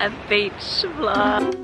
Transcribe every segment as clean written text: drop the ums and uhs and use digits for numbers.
A beach vlog.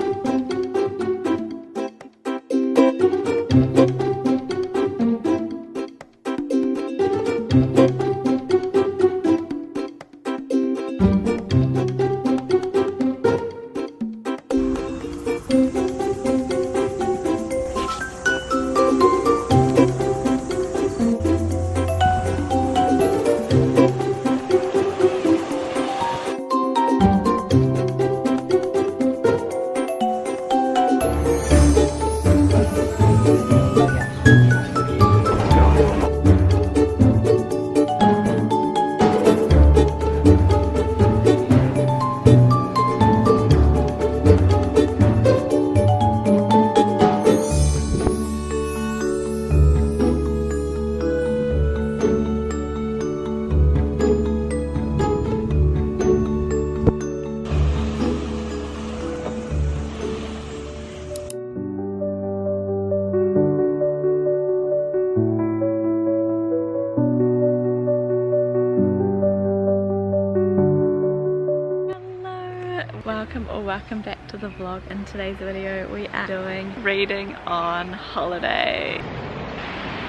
Welcome back to the vlog. In today's video we are doing reading on holiday.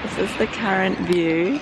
This is the current view.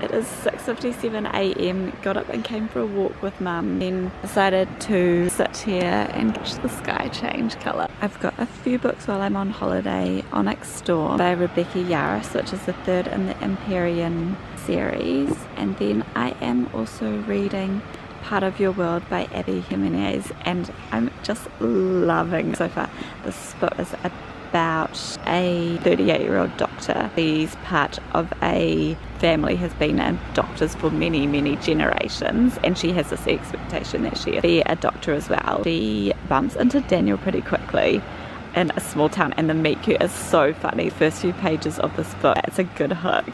It is 6:57 AM, got up and came for a walk with mum, then decided to sit here and watch the sky change colour. I've got a few books while I'm on holiday. Onyx Storm by Rebecca Yarros, which is the third in the Empyrean series, and then I am also reading Part of Your World by Abby Jimenez, and I'm just loving so far. This book is about a 38-year-old doctor. She's part of a family, has been doctors for many generations, and she has this expectation that she'll be a doctor as well. She bumps into Daniel pretty quickly in a small town, and the meet cute is so funny. First few pages of this book, it's a good hook,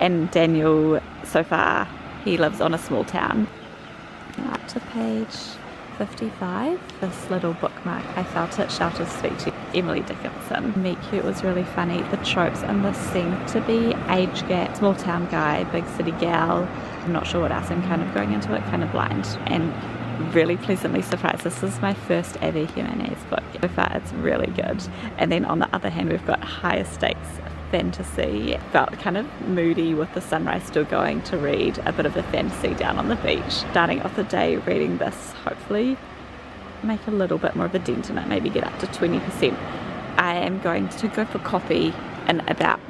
and Daniel, so far, he lives on a small town. Up to page 55, this little bookmark, I felt it shelters speak to Emily Dickinson. Meet cute was really funny. The tropes in this seem to be age gap, small town guy, big city gal. I'm not sure what else. I'm kind of going into it kind of blind and really pleasantly surprised. This is my first Abby Jimenez book. So far it's really good. And then on the other hand we've got higher stakes fantasy. Felt kind of moody with the sunrise still going to read a bit of a fantasy down on the beach. Starting off the day reading this, hopefully make a little bit more of a dent in it, maybe get up to 20%. I am going to go for coffee in about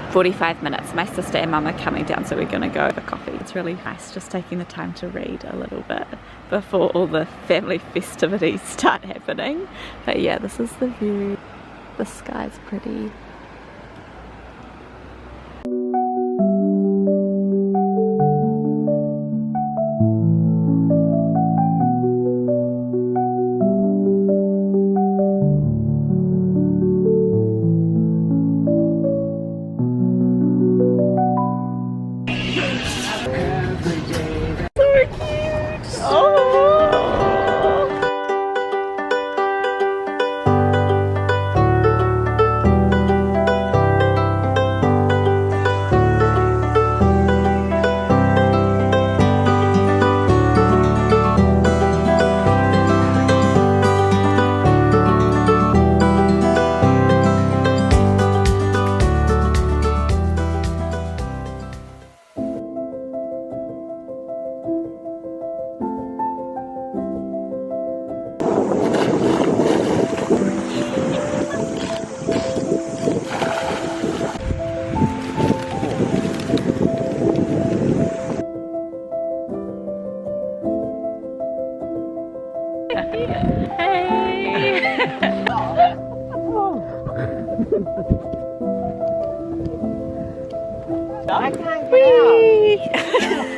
45 minutes. My sister and mum are coming down, so we're going to go for coffee. It's really nice just taking the time to read a little bit before all the family festivities start happening. But yeah, this is the view. The sky's pretty. I can't get out.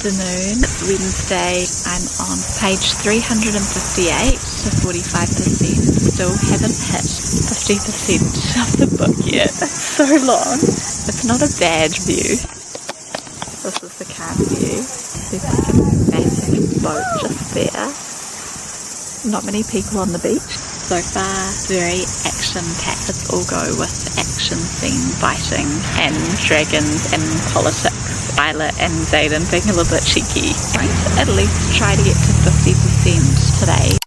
afternoon. It's Wednesday. I'm on page 358 to 45%. Still haven't hit 50% of the book yet. It's so long. It's not a bad view. This is the current view. There's like a massive boat just there. Not many people on the beach. So far, very action-packed. Let's all go with action scene fighting and dragons and politics. Violet and Zayden being a little bit cheeky. Right, at least try to get to 50% today.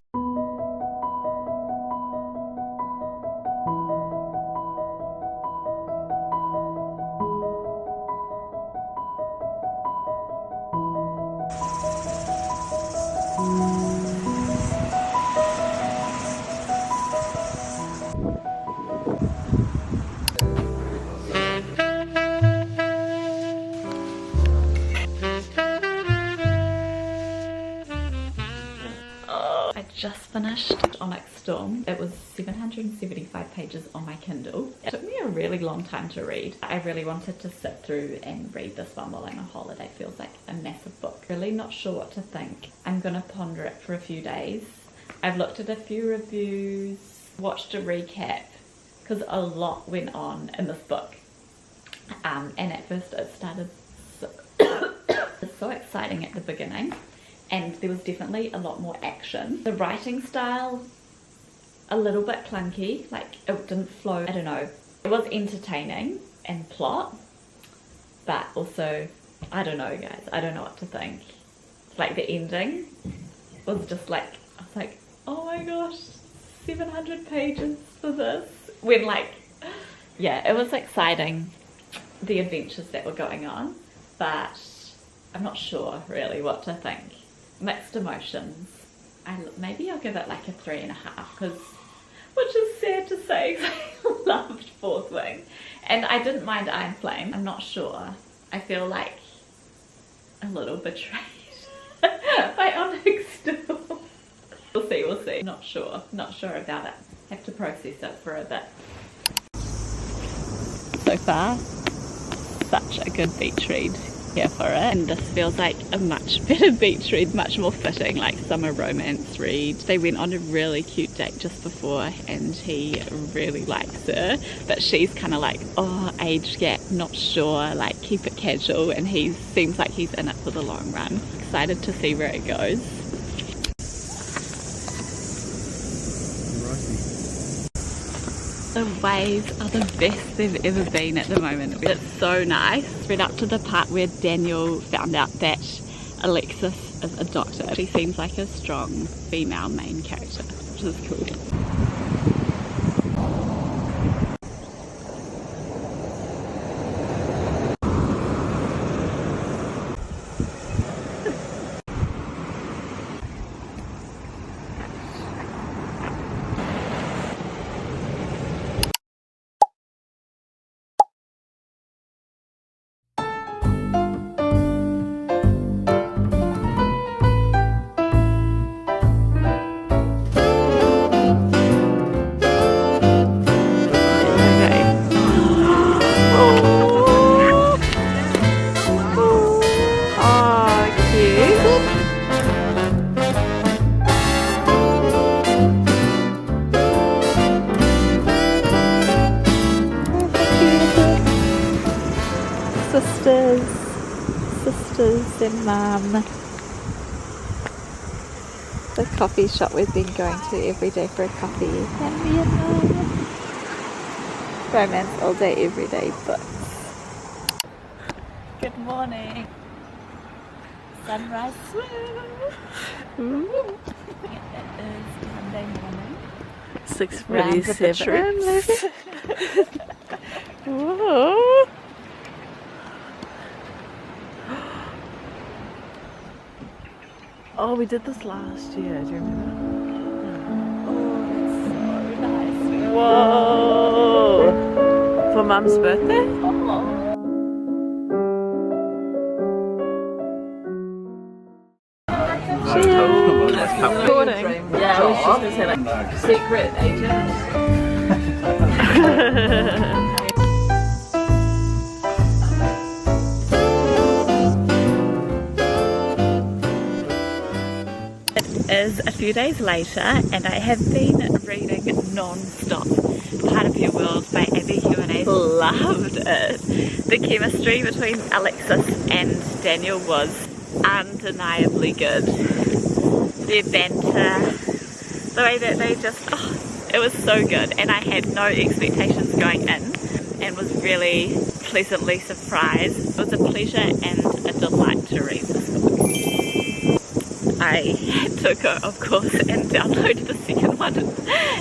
I just finished Onyx Storm. It was 775 pages on my Kindle. It took me a really long time to read. I really wanted to sit through and read this one while I'm on holiday. Feels like a massive book. Really not sure what to think. I'm gonna ponder it for a few days. I've looked at a few reviews, watched a recap, because a lot went on in this book. And at first it started so exciting at the beginning. And there was definitely a lot more action. The writing style, a little bit clunky, like it didn't flow, I don't know. It was entertaining and plot, but also, I don't know guys, I don't know what to think. Like the ending was just like, I was like, oh my gosh, 700 pages for this. When like, yeah, it was exciting, the adventures that were going on, but I'm not sure really what to think. Mixed emotions. Maybe I'll give it like a 3.5, because, which is sad to say, because I loved Fourth Wing, and I didn't mind Iron Flame. I'm not sure. I feel like a little betrayed by Onyx Storm. We'll see. Not sure about it. Have to process it for a bit. So far, such a good beach read. Here for it, and this feels like a much better beach read, much more fitting, like summer romance read. They went on a really cute date just before and he really likes her, but she's kind of like, oh, age gap, not sure, like keep it casual, and he seems like he's in it for the long run. Excited to see where it goes. The waves are the best they've ever been at the moment. It's so nice. Read up to the part where Daniel found out that Alexis is a doctor. She seems like a strong female main character, which is cool. Sisters and Mum. The coffee shop we've been going to every day for a coffee. And me and Mum. Romance all day, every day books. Good morning. Sunrise swim. It is Monday morning. 6:47. Whoa. Oh, we did this last year, do you remember? Oh, that's so nice. Whoa! For Mum's birthday? Cheers! Recording. Yeah, I was just going to say like secret agent. is a few days later and I have been reading non-stop Part of Your World by Abby Jimenez. Loved it. The chemistry between Alexis and Daniel was undeniably good. Their banter, the way that they just, it was so good, and I had no expectations going in and was really pleasantly surprised. It was a pleasure and a delight to read this book. I had to go, of course, and download the second one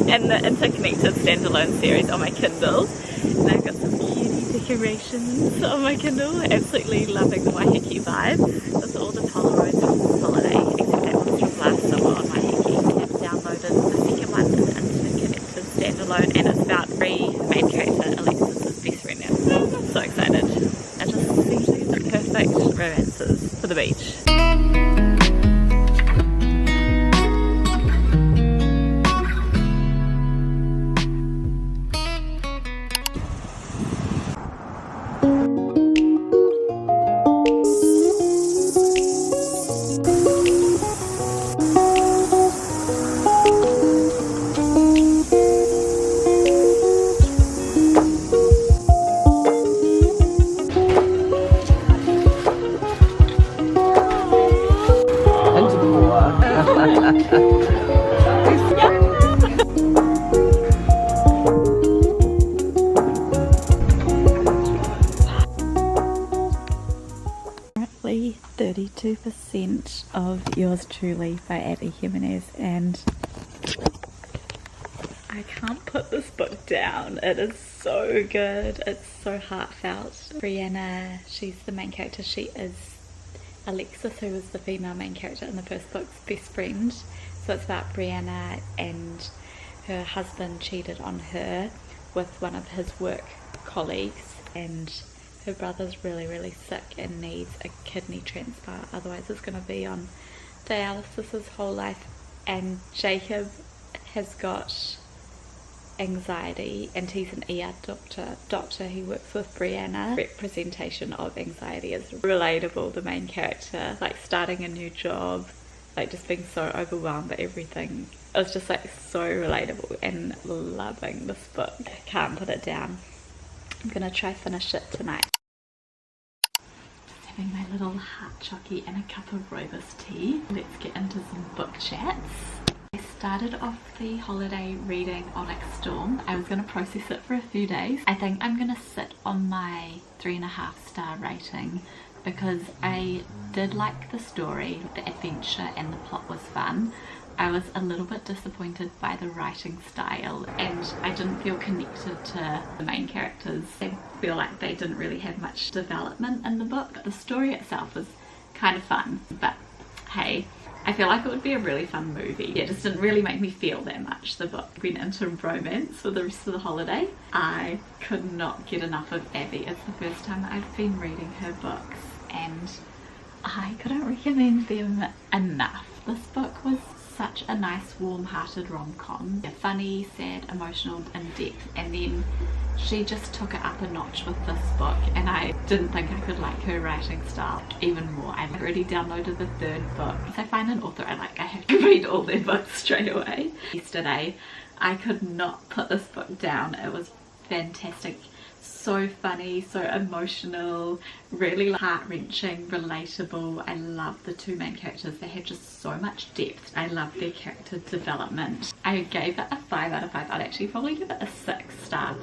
and the interconnected standalone series on my Kindle. And I've got some cutie decorations on my Kindle. Absolutely loving the Waiheke vibe. With all the Polaroids from this holiday, except that one's from last summer on Waiheke. I've downloaded the second one in the interconnected standalone, and it's about main character Alexis' best friend now. I'm so excited. And just seems like the perfect romances for the beach. Currently 32% of Yours Truly by Abby Jimenez, and I can't put this book down. It is so good. It's so heartfelt. Brianna, she's the main character. She is Alexis, who was the female main character in the first book's best friend. So it's about Brianna and her husband cheated on her with one of his work colleagues, and her brother's really sick and needs a kidney transplant, otherwise it's going to be on dialysis his whole life. And Jacob has got anxiety and he's an ER doctor who works with Brianna. Representation of anxiety is relatable. The main character, like starting a new job, like just being so overwhelmed by everything. It was just like so relatable, and loving this book. I can't put it down. I'm gonna try finish it tonight. Just having my little heart chockey and a cup of rooibos tea. Let's get into some book chats. I started off the holiday reading Onyx Storm. I was going to process it for a few days. I think I'm going to sit on my 3.5 star rating because I did like the story, the adventure, and the plot was fun. I was a little bit disappointed by the writing style, and I didn't feel connected to the main characters. I feel like they didn't really have much development in the book. The story itself was kind of fun, but hey, I feel like it would be a really fun movie. It just didn't really make me feel that much. The book went into romance for the rest of the holiday. I could not get enough of Abby. It's the first time I've been reading her books, and I couldn't recommend them enough. This book was such a nice warm-hearted rom-com. Yeah, funny, sad, emotional, in-depth, and then she just took it up a notch with this book, and I didn't think I could like her writing style even more. I've already downloaded the third book. If I find an author I like, I have to read all their books straight away. Yesterday I could not put this book down. It was fantastic. So funny, so emotional, really heart-wrenching, relatable. I love the two main characters. They had just so much depth. I love their character development. I gave it a 5 out of 5. I'd actually probably give it a 6 star.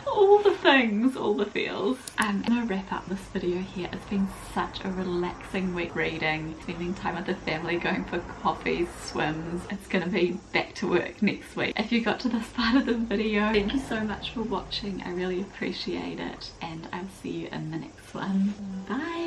All the things, all the feels. I'm gonna wrap up this video here. It's been such a relaxing week reading, spending time with the family, going for coffees, swims. It's gonna be back to work next week. If you got to this part of the video, thank you so much for watching. I really appreciate it, and I'll see you in the next one. Bye.